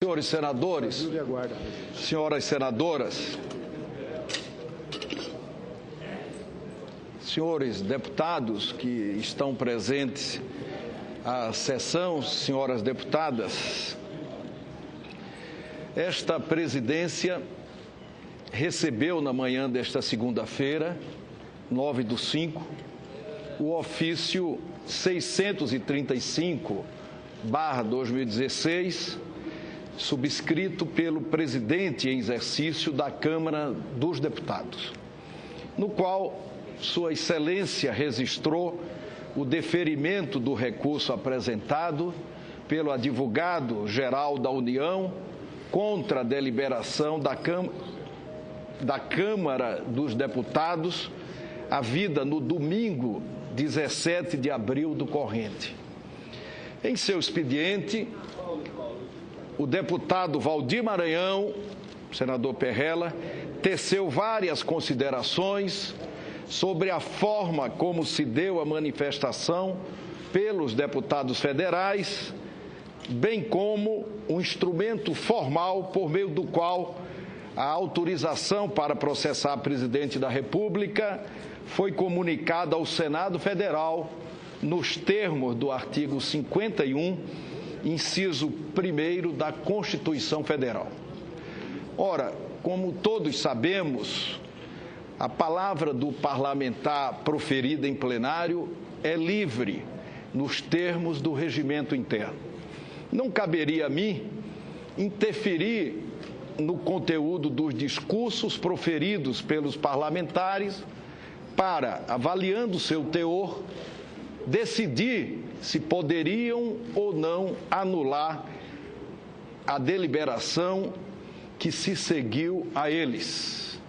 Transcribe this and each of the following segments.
Senhores senadores, senhoras senadoras, senhores deputados que estão presentes à sessão, senhoras deputadas, esta presidência recebeu na manhã desta segunda-feira, 9/5, o ofício 635/2016, subscrito pelo presidente em exercício da Câmara dos Deputados, no qual Sua Excelência registrou o deferimento do recurso apresentado pelo advogado-geral da União contra a deliberação da Câmara dos Deputados, havida no domingo 17 de abril do corrente. Em seu expediente, o deputado Valdir Maranhão, senador Perrella, teceu várias considerações sobre a forma como se deu a manifestação pelos deputados federais, bem como um instrumento formal por meio do qual a autorização para processar presidente da República foi comunicada ao Senado Federal nos termos do artigo 51, inciso 1º da Constituição Federal. Ora, como todos sabemos, a palavra do parlamentar proferida em plenário é livre nos termos do regimento interno. Não caberia a mim interferir no conteúdo dos discursos proferidos pelos parlamentares para, avaliando seu teor, decidir se poderiam ou não anular a deliberação que se seguiu a eles.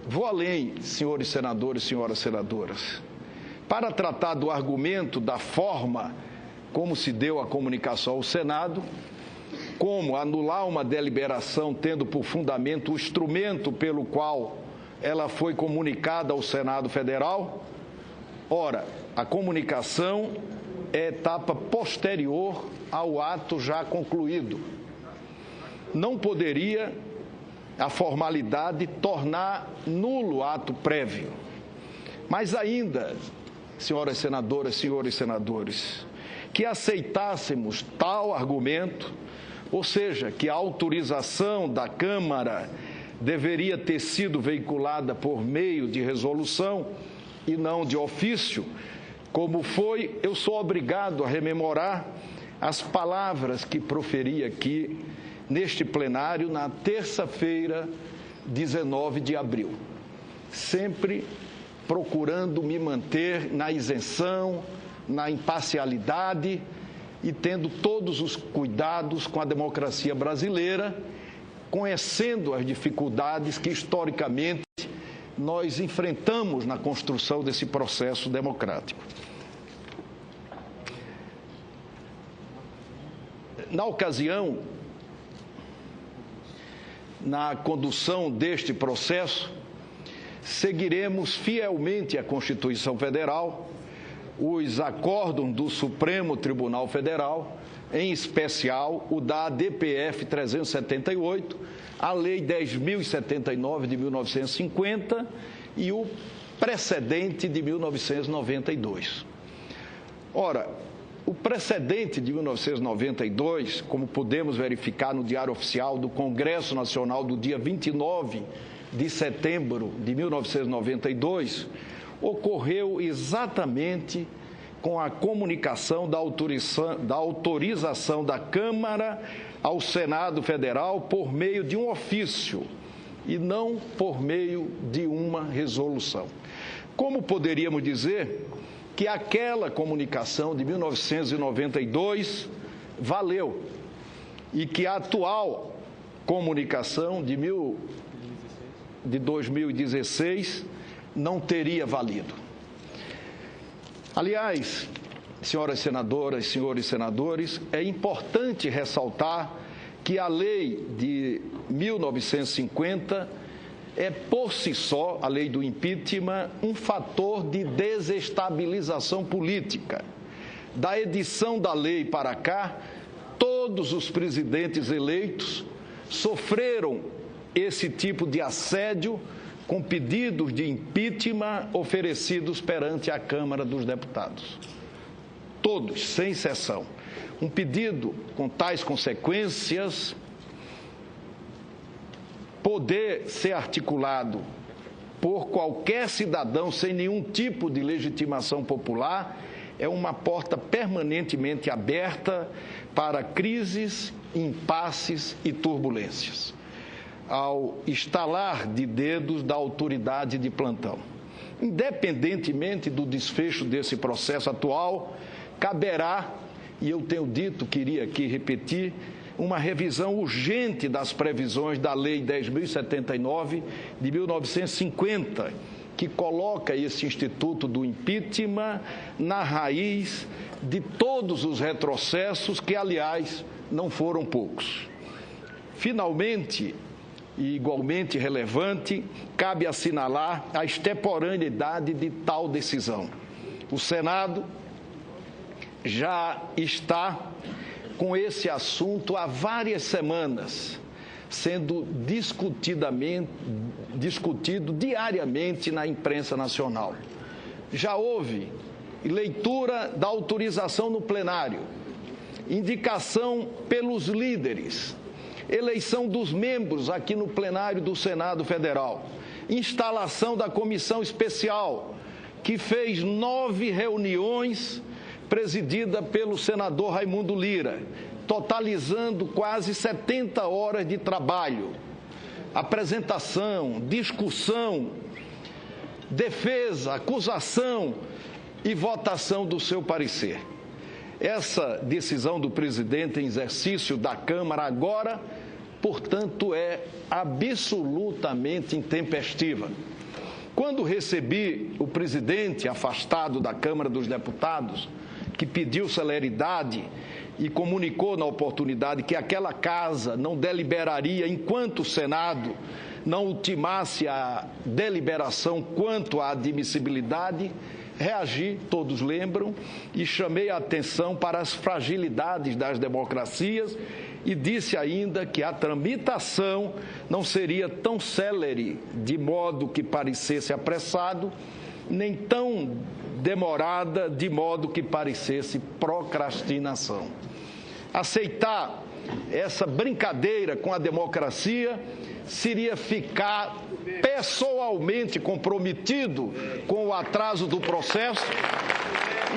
Vou além, senhores senadores e senhoras senadoras. Para tratar do argumento da forma como se deu a comunicação ao Senado, como anular uma deliberação tendo por fundamento o instrumento pelo qual ela foi comunicada ao Senado Federal, ora, a comunicação é etapa posterior ao ato já concluído. Não poderia a formalidade tornar nulo o ato prévio. Mas ainda, senhoras senadoras, senhores senadores, que aceitássemos tal argumento, ou seja, que a autorização da Câmara deveria ter sido veiculada por meio de resolução e não de ofício, como foi, eu sou obrigado a rememorar as palavras que proferi aqui neste plenário na terça-feira, 19 de abril, sempre procurando me manter na isenção, na imparcialidade e tendo todos os cuidados com a democracia brasileira, conhecendo as dificuldades que historicamente nós enfrentamos na construção desse processo democrático. Na ocasião, na condução deste processo, seguiremos fielmente a Constituição Federal, os acórdãos do Supremo Tribunal Federal, em especial o da ADPF 378, a Lei 10.079 de 1950 e o precedente de 1992. Ora, o precedente de 1992, como podemos verificar no Diário Oficial do Congresso Nacional do dia 29 de setembro de 1992, ocorreu exatamente com a comunicação da autorização da Câmara ao Senado Federal por meio de um ofício e não por meio de uma resolução. Como poderíamos dizer que aquela comunicação de 1992 valeu e que a atual comunicação de 2016 não teria valido. Aliás, senhoras senadoras, senhores senadores, é importante ressaltar que a lei de 1950 é, por si só, a lei do impeachment, um fator de desestabilização política. Da edição da lei para cá, todos os presidentes eleitos sofreram esse tipo de assédio com pedidos de impeachment oferecidos perante a Câmara dos Deputados. Todos, sem exceção. Um pedido com tais consequências poder ser articulado por qualquer cidadão sem nenhum tipo de legitimação popular é uma porta permanentemente aberta para crises, impasses e turbulências, ao estalar de dedos da autoridade de plantão. Independentemente do desfecho desse processo atual, caberá, e eu tenho dito, queria aqui repetir, uma revisão urgente das previsões da Lei 10.079 de 1950, que coloca esse instituto do impeachment na raiz de todos os retrocessos, que, aliás, não foram poucos. Finalmente, e igualmente relevante, cabe assinalar a extemporaneidade de tal decisão. O Senado já está com esse assunto há várias semanas, sendo discutido diariamente na imprensa nacional. Já houve leitura da autorização no plenário, indicação pelos líderes, eleição dos membros aqui no plenário do Senado Federal, instalação da comissão especial, que fez 9 reuniões presidida pelo senador Raimundo Lira, totalizando quase 70 horas de trabalho, apresentação, discussão, defesa, acusação e votação do seu parecer. Essa decisão do presidente em exercício da Câmara agora, portanto, é absolutamente intempestiva. Quando recebi o presidente afastado da Câmara dos Deputados, que pediu celeridade e comunicou na oportunidade que aquela casa não deliberaria enquanto o Senado não ultimasse a deliberação quanto à admissibilidade, reagi, todos lembram, e chamei a atenção para as fragilidades das democracias e disse ainda que a tramitação não seria tão célere, de modo que parecesse apressado, nem tão demorada, de modo que parecesse procrastinação. Aceitar essa brincadeira com a democracia seria ficar pessoalmente comprometido com o atraso do processo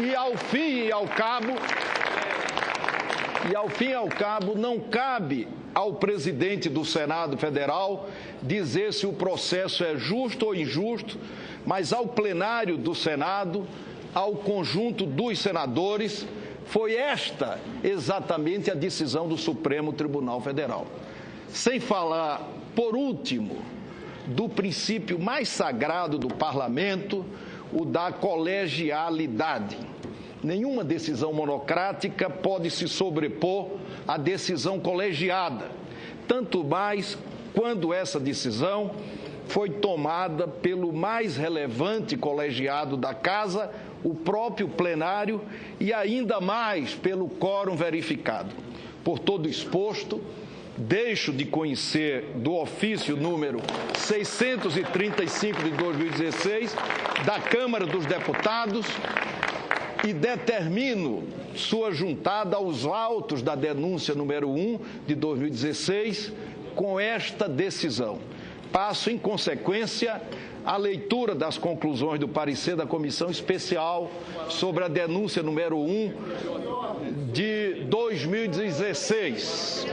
e, ao fim e ao cabo, não cabe ao presidente do Senado Federal dizer se o processo é justo ou injusto, mas ao plenário do Senado, ao conjunto dos senadores, foi esta exatamente a decisão do Supremo Tribunal Federal. Sem falar, por último, do princípio mais sagrado do parlamento, o da colegialidade. Nenhuma decisão monocrática pode se sobrepor à decisão colegiada, tanto mais quando essa decisão foi tomada pelo mais relevante colegiado da Casa, o próprio plenário, e ainda mais pelo quórum verificado. Por todo exposto, deixo de conhecer do ofício número 635 de 2016 da Câmara dos Deputados e determino sua juntada aos autos da denúncia número 1 de 2016 com esta decisão. Passo, em consequência, a leitura das conclusões do parecer da Comissão Especial sobre a denúncia número 1 de 2016.